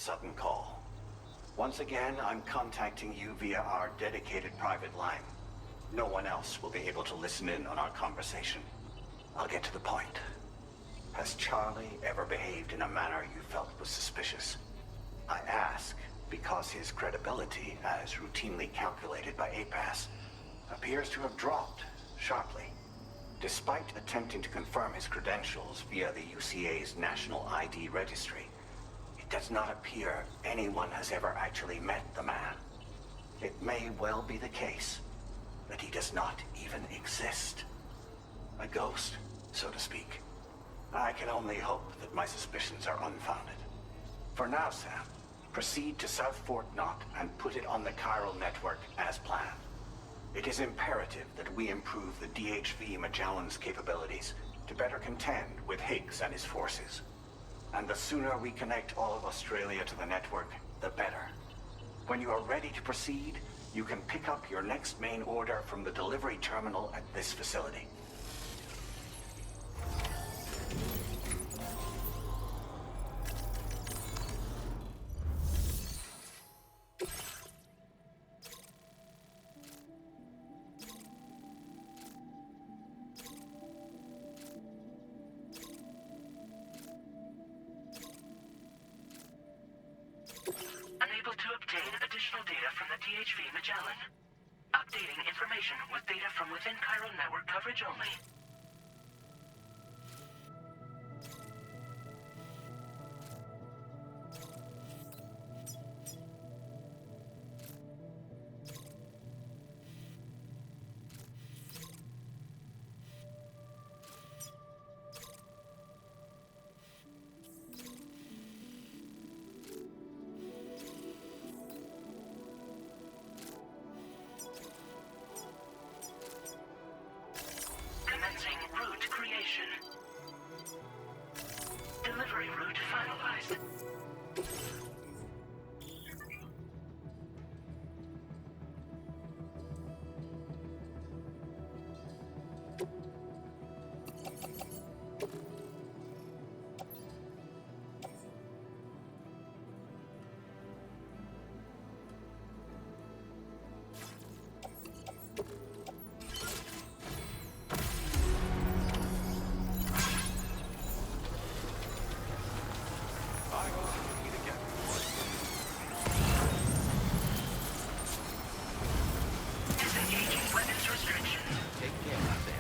sudden call. Once again, I'm contacting you via our dedicated private line. No one else will be able to listen in on our conversation. I'll get to the point. Has Charlie ever behaved in a manner you felt was suspicious? I ask because his credibility, as routinely calculated by APAS, appears to have dropped sharply. Despite attempting to confirm his credentials via the UCA's National ID Registry, it does not appear anyone has ever actually met the man. It may well be the case that he does not even exist. A ghost, so to speak. I can only hope that my suspicions are unfounded. For now, Sam, proceed to South Fort Knott and put it on the chiral network as planned. It is imperative that we improve the DHV Magellan's capabilities to better contend with Higgs and his forces. And the sooner we connect all of Australia to the network, the better. When you are ready to proceed, you can pick up your next main order from the delivery terminal at this facility. Unable to obtain additional data from the DHV Magellan. Updating information with data from within chiral network coverage only. Commencing route creation. Delivery route finalized. Disengaging weapons restrictions. Take care out there.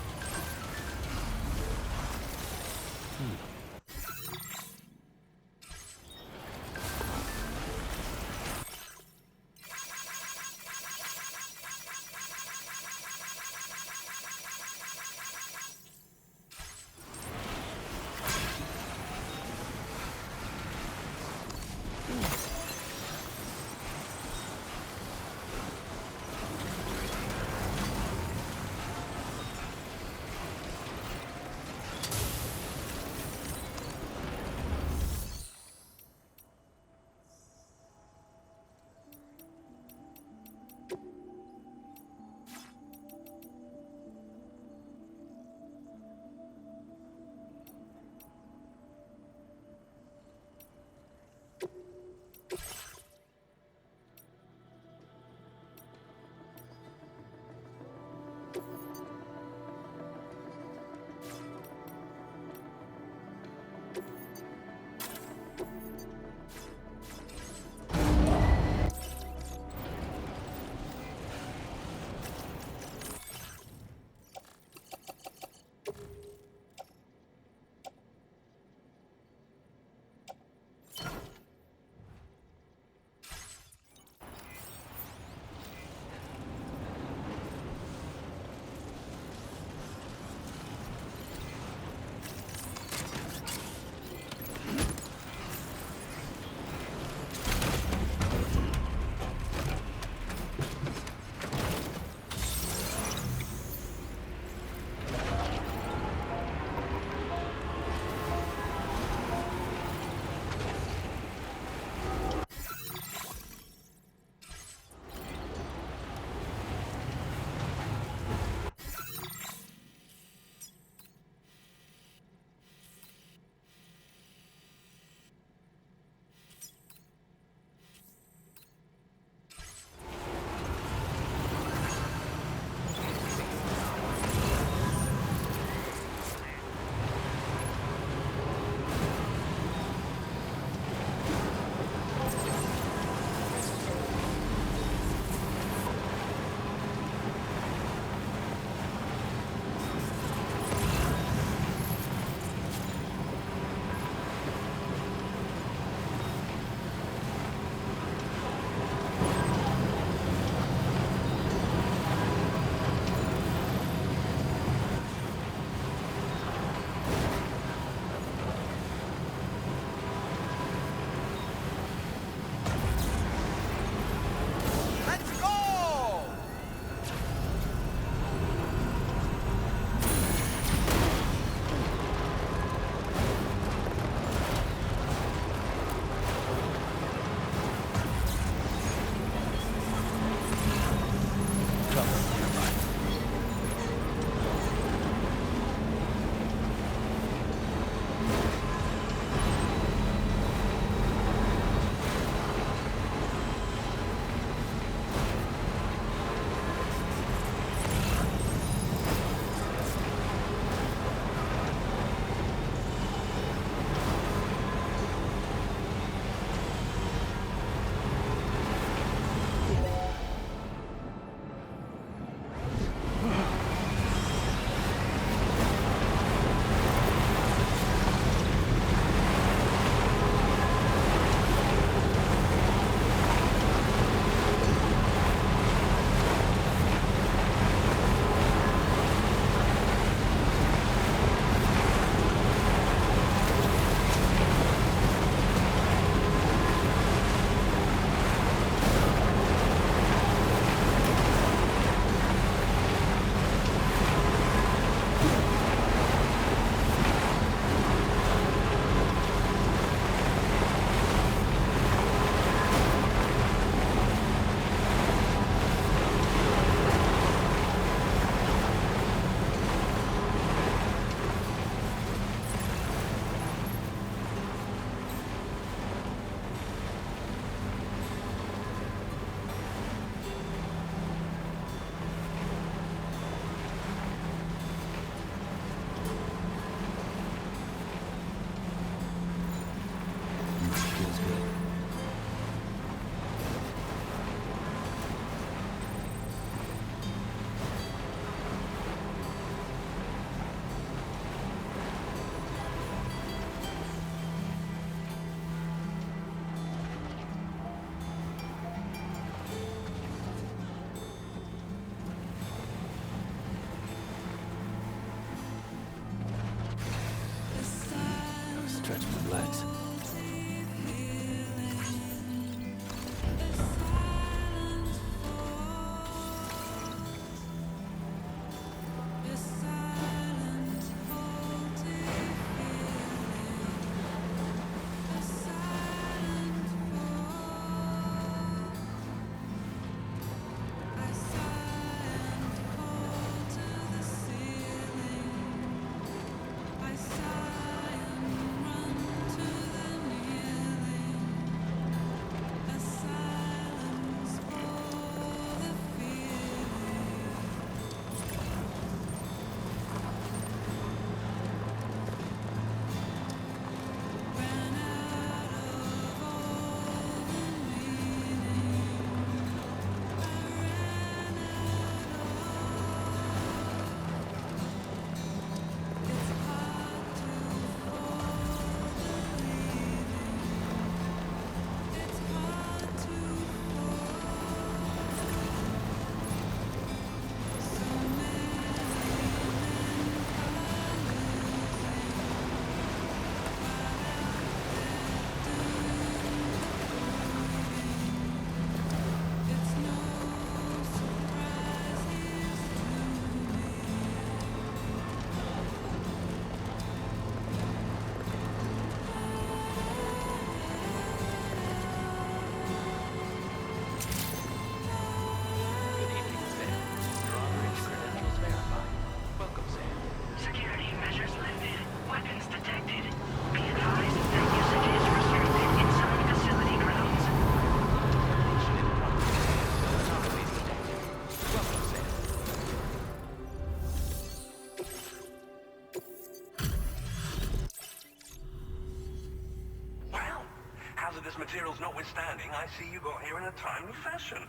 hazardous materials notwithstanding, I see you got here in a timely fashion.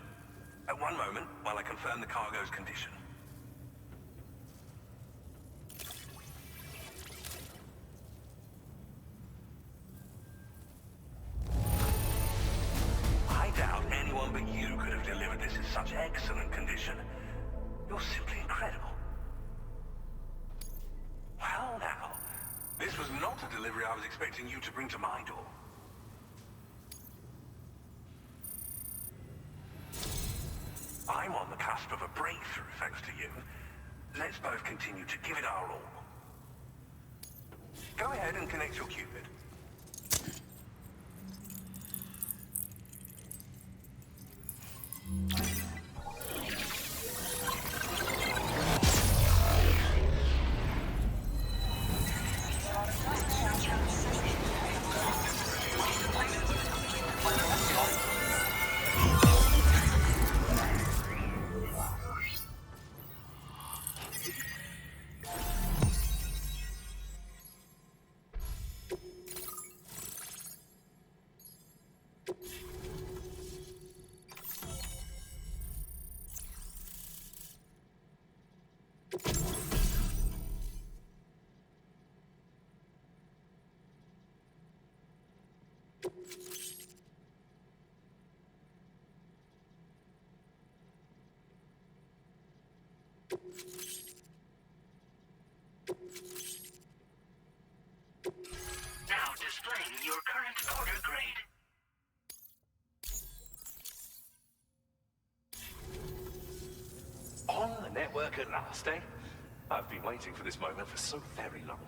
At one moment, while I confirm the cargo's condition. I doubt anyone but you could have delivered this in such excellent condition. You're simply incredible. Well now, this was not a delivery I was expecting you to bring to my door. I'm on the cusp of a breakthrough, thanks to you. Let's both continue to give it our all. Go ahead and connect your Cupid. Now displaying your current order grade. On the network at last, eh? I've been waiting for this moment for so very long.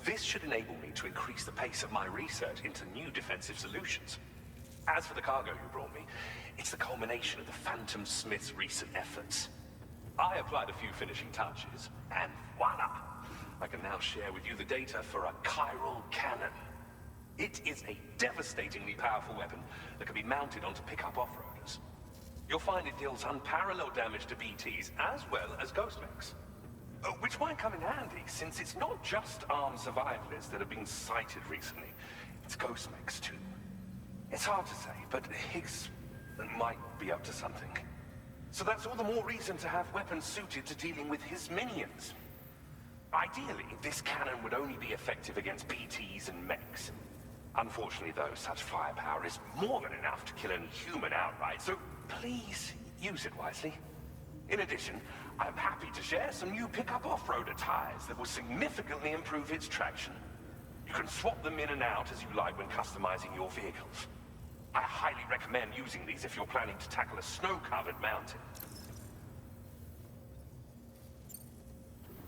This should enable me to increase the pace of my research into new defensive solutions. As for the cargo you brought me, it's the culmination of the Phantom Smith's recent efforts. I applied a few finishing touches, and voila! I can now share with you the data for a chiral cannon. It is a devastatingly powerful weapon that can be mounted onto pickup off-roaders. You'll find it deals unparalleled damage to BTs as well as ghost mechs. Which might come in handy, since it's not just armed survivalists that have been sighted recently. It's ghost mechs too. It's hard to say, but Higgs might be up to something. So that's all the more reason to have weapons suited to dealing with his minions. Ideally, this cannon would only be effective against BTs and mechs. Unfortunately, though, such firepower is more than enough to kill any human outright, so please use it wisely. In addition, I'm happy to share some new pickup off-roader tires that will significantly improve its traction. You can swap them in and out as you like when customizing your vehicles. I highly recommend using these if you're planning to tackle a snow-covered mountain.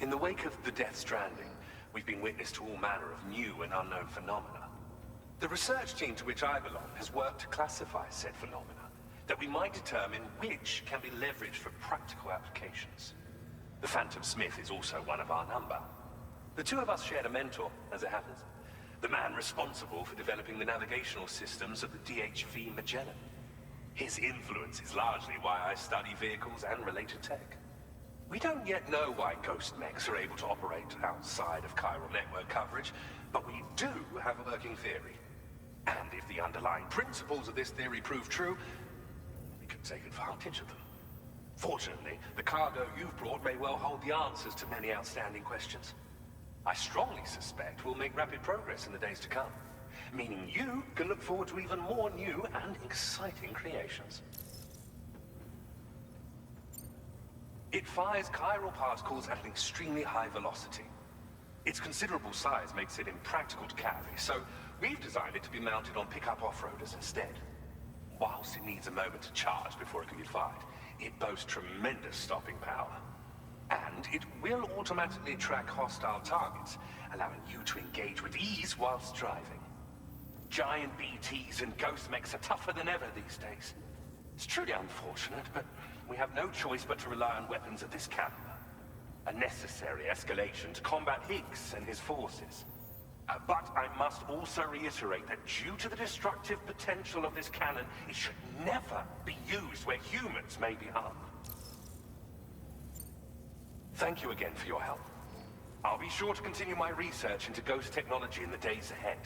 In the wake of the Death Stranding, we've been witness to all manner of new and unknown phenomena. The research team to which I belong has worked to classify said phenomena, that we might determine which can be leveraged for practical applications. The Phantom Smith is also one of our number. The two of us shared a mentor, as it happens. The man responsible for developing the navigational systems of the DHV Magellan. His influence is largely why I study vehicles and related tech. We don't yet know why ghost mechs are able to operate outside of chiral network coverage, but we do have a working theory. And if the underlying principles of this theory prove true, we can take advantage of them. Fortunately, the cargo you've brought may well hold the answers to many outstanding questions. I strongly suspect we'll make rapid progress in the days to come, meaning you can look forward to even more new and exciting creations. It fires chiral particles at an extremely high velocity. Its considerable size makes it impractical to carry, so we've designed it to be mounted on pickup off-roaders instead. Whilst it needs a moment to charge before it can be fired, it boasts tremendous stopping power. And it will automatically track hostile targets, allowing you to engage with ease whilst driving. Giant BTs and ghost mechs are tougher than ever these days. It's truly unfortunate, but we have no choice but to rely on weapons of this caliber. A necessary escalation to combat Higgs and his forces. But I must also reiterate that due to the destructive potential of this cannon, it should never be used where humans may be harmed. Thank you again for your help. I'll be sure to continue my research into ghost technology in the days ahead.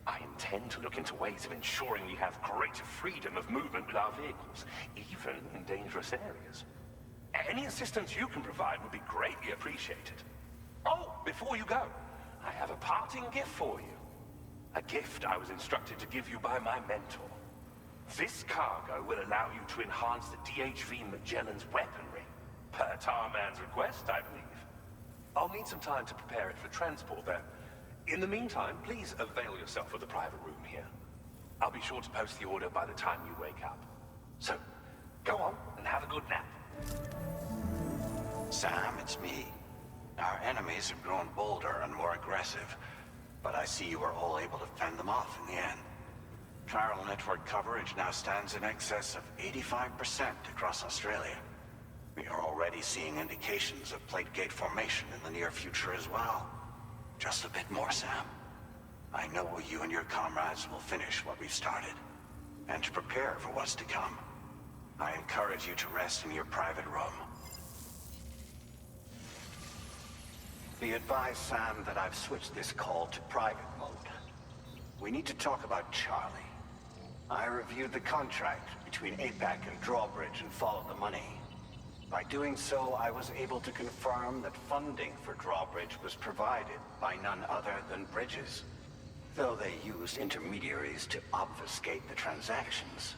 I intend to look into ways of ensuring we have greater freedom of movement with our vehicles, even in dangerous areas. Any assistance you can provide would be greatly appreciated. Oh, before you go, I have a parting gift for you. A gift I was instructed to give you by my mentor. This cargo will allow you to enhance the DHV Magellan's weaponry, per Tarman's request, I believe. I'll need some time to prepare it for transport, though. In the meantime, please avail yourself of the private room here. I'll be sure to post the order by the time you wake up. So, go on and have a good nap. Sam, it's me. Our enemies have grown bolder and more aggressive, but I see you were all able to fend them off in the end. Chiral network coverage now stands in excess of 85% across Australia. We are already seeing indications of plate gate formation in the near future as well. Just a bit more, Sam. I know you and your comrades will finish what we've started, and to prepare for what's to come. I encourage you to rest in your private room. Be advised, Sam, that I've switched this call to private mode. We need to talk about Charlie. I reviewed the contract between APAC and Drawbridge and followed the money. By doing so, I was able to confirm that funding for Drawbridge was provided by none other than Bridges. Though they used intermediaries to obfuscate the transactions,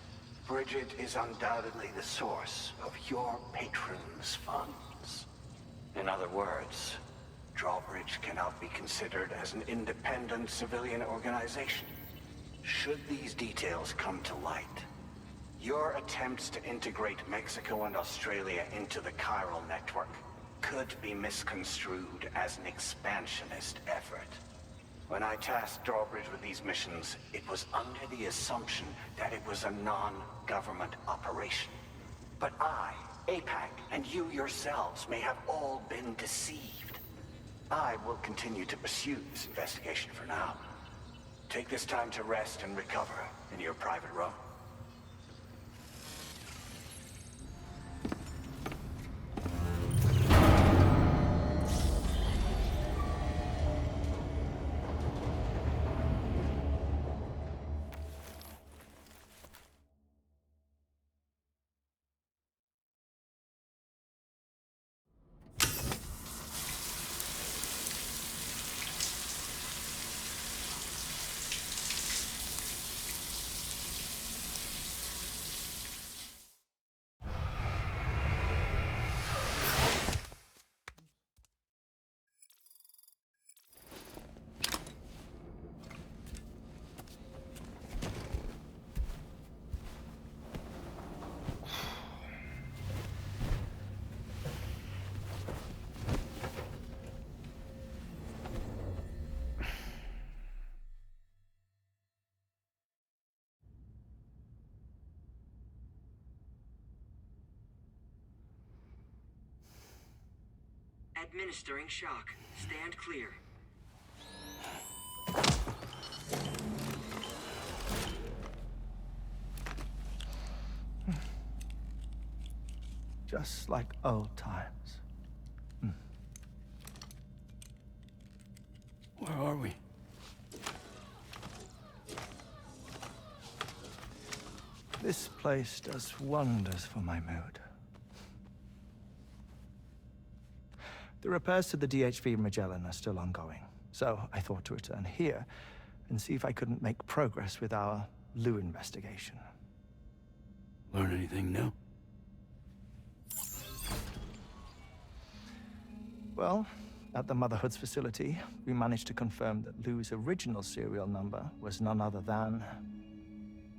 Bridget is undoubtedly the source of your patron's funds. In other words, Drawbridge cannot be considered as an independent civilian organization. Should these details come to light, your attempts to integrate Mexico and Australia into the chiral network could be misconstrued as an expansionist effort. When I tasked Drawbridge with these missions, it was under the assumption that it was a non-government operation. But I, APAC, and you yourselves may have all been deceived. I will continue to pursue this investigation for now. Take this time to rest and recover in your private room. Administering shock. Stand clear. Just like old times. Where are we? This place does wonders for my mood. The repairs to the DHV Magellan are still ongoing, so I thought to return here and see if I couldn't make progress with our Lou investigation. Learn anything new? Well, at the Motherhood's facility, we managed to confirm that Lou's original serial number was none other than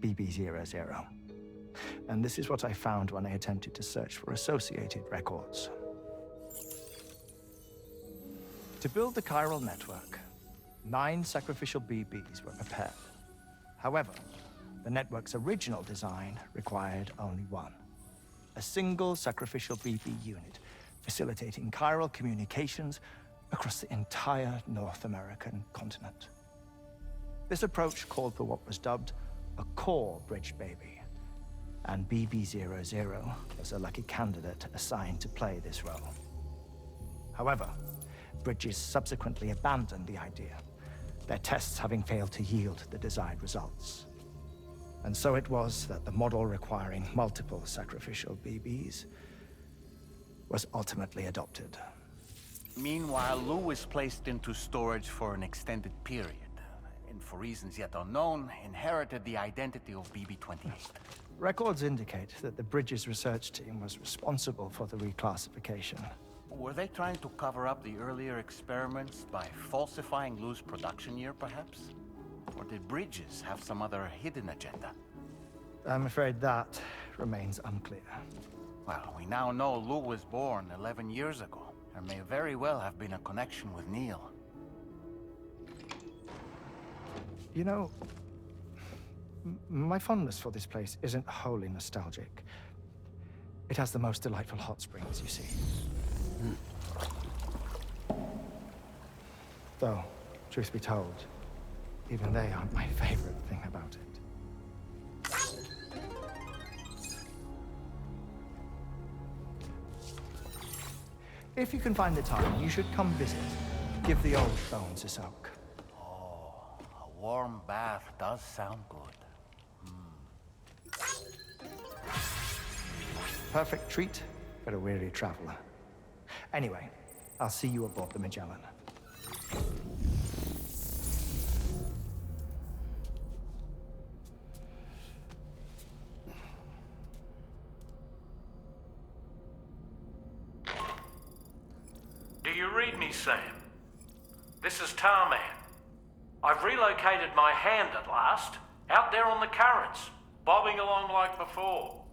BB00. And this is what I found when I attempted to search for associated records. To build the chiral network, 9 sacrificial BBs were prepared. However, the network's original design required only 1. A single sacrificial BB unit, facilitating chiral communications across the entire North American continent. This approach called for what was dubbed a core bridge baby, and BB00 was a lucky candidate assigned to play this role. However, Bridges subsequently abandoned the idea, their tests having failed to yield the desired results. And so it was that the model requiring multiple sacrificial BBs was ultimately adopted. Meanwhile, Lou was placed into storage for an extended period, and for reasons yet unknown, inherited the identity of BB-28. Records indicate that the Bridges research team was responsible for the reclassification. Were they trying to cover up the earlier experiments by falsifying Lou's production year, perhaps? Or did Bridges have some other hidden agenda? I'm afraid that remains unclear. Well, we now know Lou was born 11 years ago. There may very well have been a connection with Neil. You know, my fondness for this place isn't wholly nostalgic. It has the most delightful hot springs, you see. Though, truth be told, even they aren't my favorite thing about it. If you can find the time, you should come visit. Give the old bones a soak. Oh, a warm bath does sound good. Perfect treat for a weary traveler. Anyway, I'll see you aboard the Magellan. Do you read me, Sam? This is Tarman. I've relocated my hand at last, out there on the currents, bobbing along like before.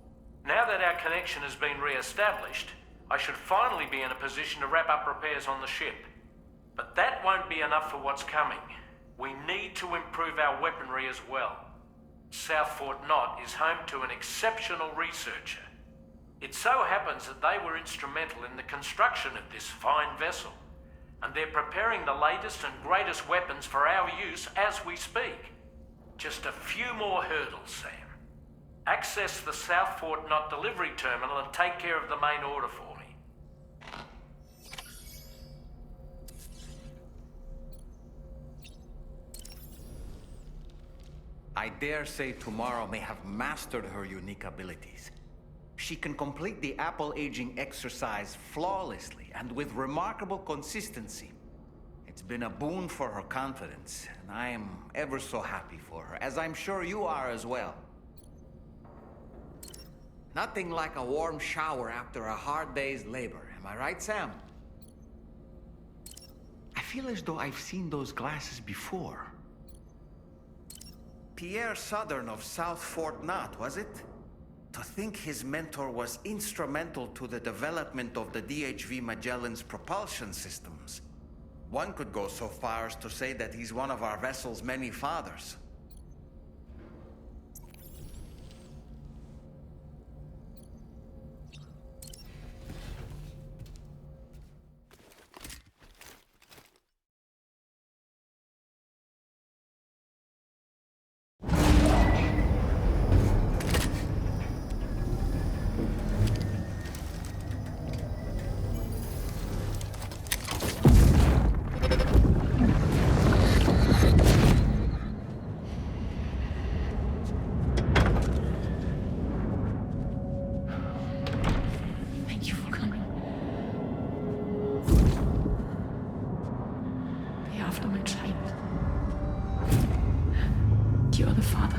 Now that our connection has been re-established, I should finally be in a position to wrap up repairs on the ship. But that won't be enough for what's coming. We need to improve our weaponry as well. South Fort Knot is home to an exceptional researcher. It so happens that they were instrumental in the construction of this fine vessel, and they're preparing the latest and greatest weapons for our use as we speak. Just a few more hurdles, Sam. Access the South Fort Knot delivery terminal and take care of the main order for me. I dare say Tomorrow may have mastered her unique abilities. She can complete the apple aging exercise flawlessly and with remarkable consistency. It's been a boon for her confidence, and I am ever so happy for her, as I'm sure you are as well. Nothing like a warm shower after a hard day's labor, am I right, Sam? I feel as though I've seen those glasses before. Pierre Southern of South Fort Knot, was it? To think his mentor was instrumental to the development of the DHV Magellan's propulsion systems. One could go so far as to say that he's one of our vessel's many fathers. Thank you for coming. The aftermath child. You are the father.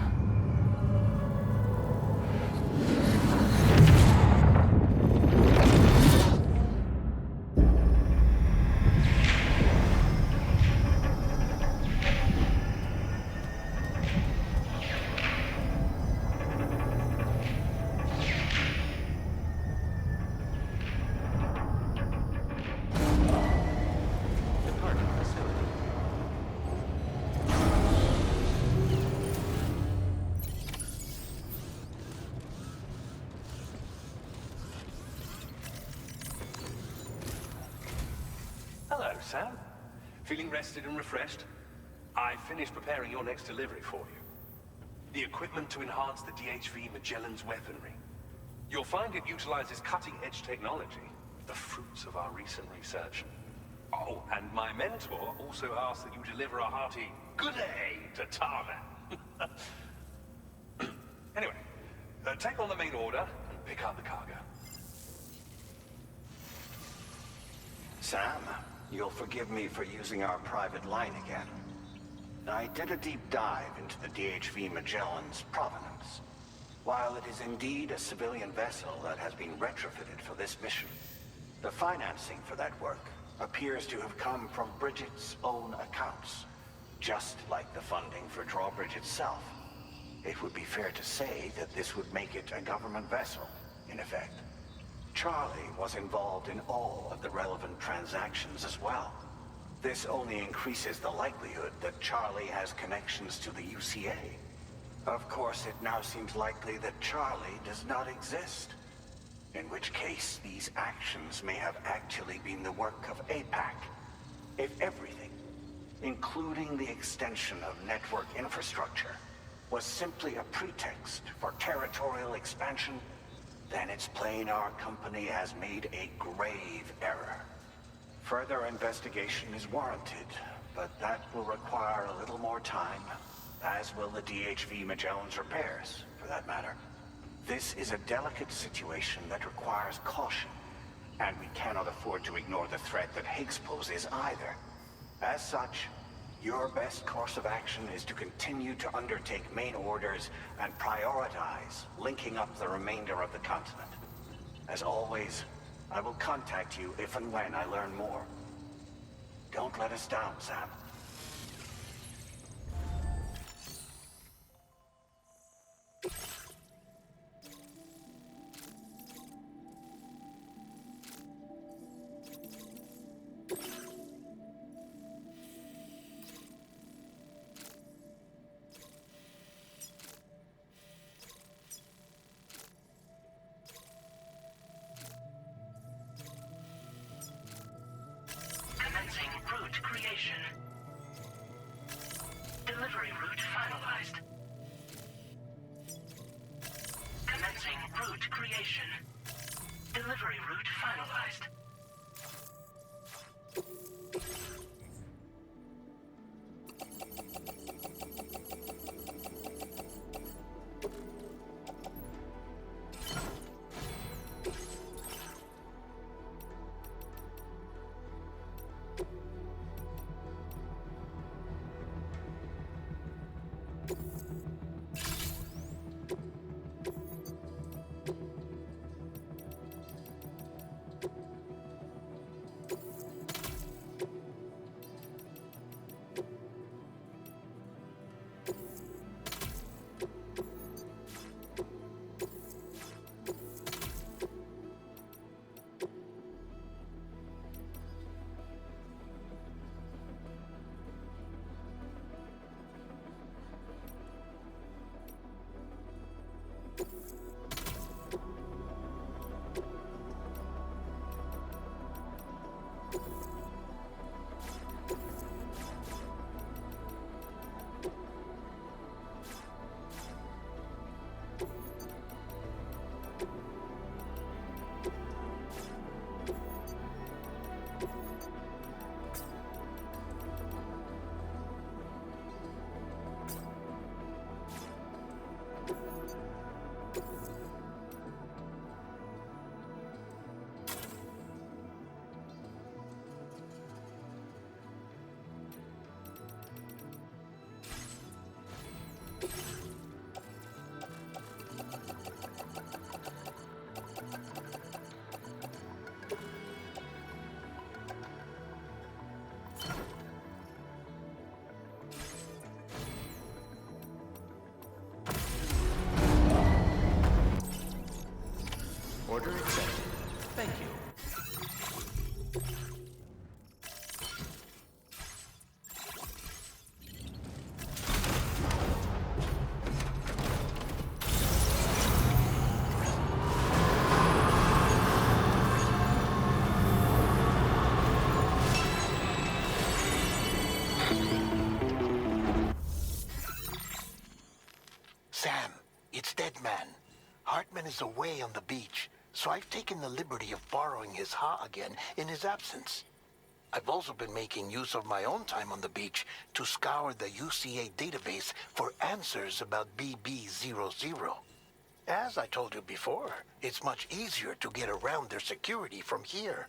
Hello, Sam. Feeling rested and refreshed? I finished preparing your next delivery for you. The equipment to enhance the DHV Magellan's weaponry. You'll find it utilizes cutting-edge technology, the fruits of our recent research. Oh, and my mentor also asked that you deliver a hearty good day to Tarman. Anyway, take on the main order and pick up the cargo. Sam, you'll forgive me for using our private line again. I did a deep dive into the DHV Magellan's provenance. While it is indeed a civilian vessel that has been retrofitted for this mission, the financing for that work appears to have come from Bridget's own accounts, just like the funding for Drawbridge itself. It would be fair to say that this would make it a government vessel, in effect. Charlie was involved in all of the relevant transactions as well. This only increases the likelihood that Charlie has connections to the UCA. Of course, it now seems likely that Charlie does not exist. In which case, these actions may have actually been the work of APAC. If everything, including the extension of network infrastructure, was simply a pretext for territorial expansion, then it's plain our company has made a grave error. Further investigation is warranted, but that will require a little more time, as will the DHV Magellan's repairs, for that matter. This is a delicate situation that requires caution, and we cannot afford to ignore the threat that Higgs poses either. As such, your best course of action is to continue to undertake main orders and prioritize linking up the remainder of the continent. As always, I will contact you if and when I learn more. Don't let us down, Sam. Commencing route creation. Delivery route finalized. Commencing route creation. Delivery route finalized. Order accepted. Thank you. Sam, it's Deadman. Hartman is away on the beach, so I've taken the liberty of borrowing his Ha again in his absence. I've also been making use of my own time on the beach to scour the UCA database for answers about BB-00. As I told you before, it's much easier to get around their security from here.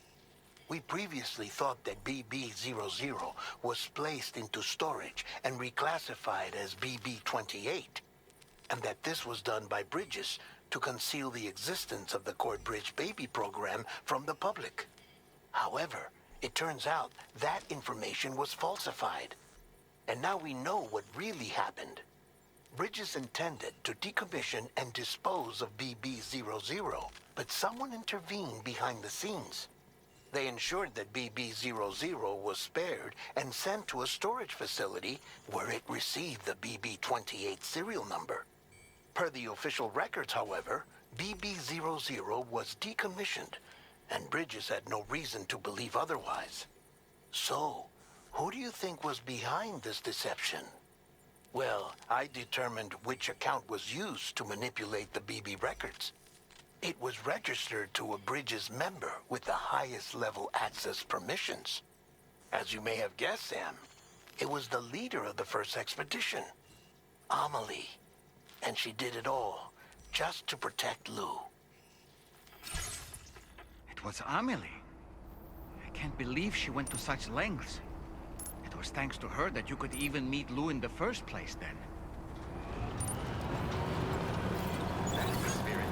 We previously thought that BB-00 was placed into storage and reclassified as BB-28, and that this was done by Bridges to conceal the existence of the Cord Bridge Baby program from the public. However, it turns out that information was falsified, and now we know what really happened. Bridges intended to decommission and dispose of BB-00, but someone intervened behind the scenes. They ensured that BB-00 was spared and sent to a storage facility where it received the BB-28 serial number. Per the official records, however, BB-00 was decommissioned, and Bridges had no reason to believe otherwise. So, who do you think was behind this deception? Well, I determined which account was used to manipulate the BB records. It was registered to a Bridges member with the highest level access permissions. As you may have guessed, Sam, it was the leader of the first expedition, Amelie. And she did it all just to protect Lou. It was Amelie. I can't believe she went to such lengths. It was thanks to her that you could even meet Lou in the first place, then. That's the spirit.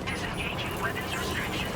Disengaging weapons restrictions.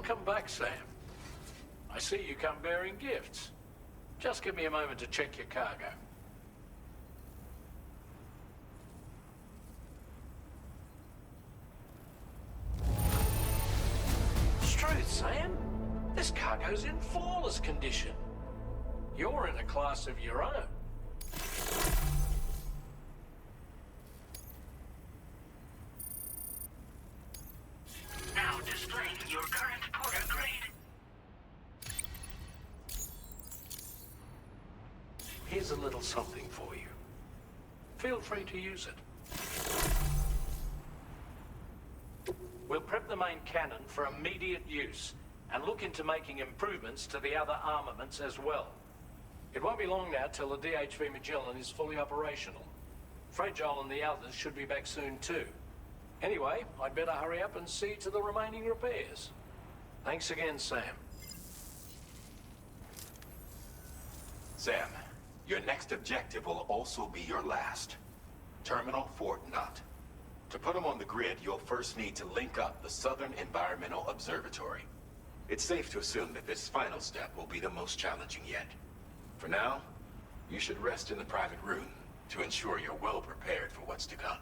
Welcome back, Sam. I see you come bearing gifts. Just give me a moment to check your cargo. Truth, Sam. This cargo's in flawless condition. You're in a class of your own. Now displaying your current porter grade. Here's a little something for you. Feel free to use it. We'll prep the main cannon for immediate use and look into making improvements to the other armaments as well. It won't be long now till the DHV Magellan is fully operational. Fragile and the others should be back soon too. Anyway, I'd better hurry up and see to the remaining repairs. Thanks again, Sam. Sam, your next objective will also be your last. Terminal Fort Knott. To put them on the grid, you'll first need to link up the Southern Environmental Observatory. It's safe to assume that this final step will be the most challenging yet. For now, you should rest in the private room to ensure you're well prepared for what's to come.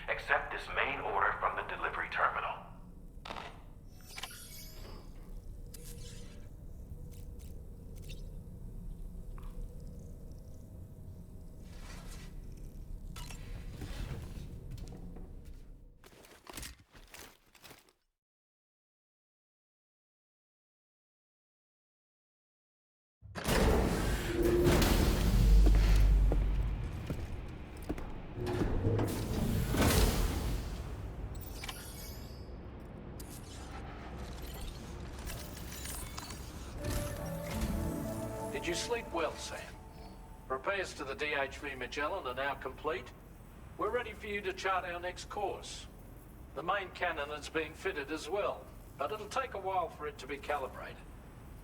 Accept this main order from the delivery terminal. Did you sleep well, Sam? Repairs to the DHV Magellan are now complete. We're ready for you to chart our next course. The main cannon is being fitted as well, but it'll take a while for it to be calibrated.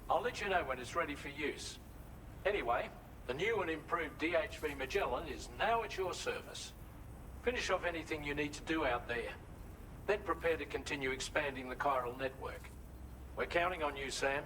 I'll let you know when it's ready for use. Anyway, the new and improved DHV Magellan is now at your service. Finish off anything you need to do out there. Then prepare to continue expanding the chiral network. We're counting on you, Sam.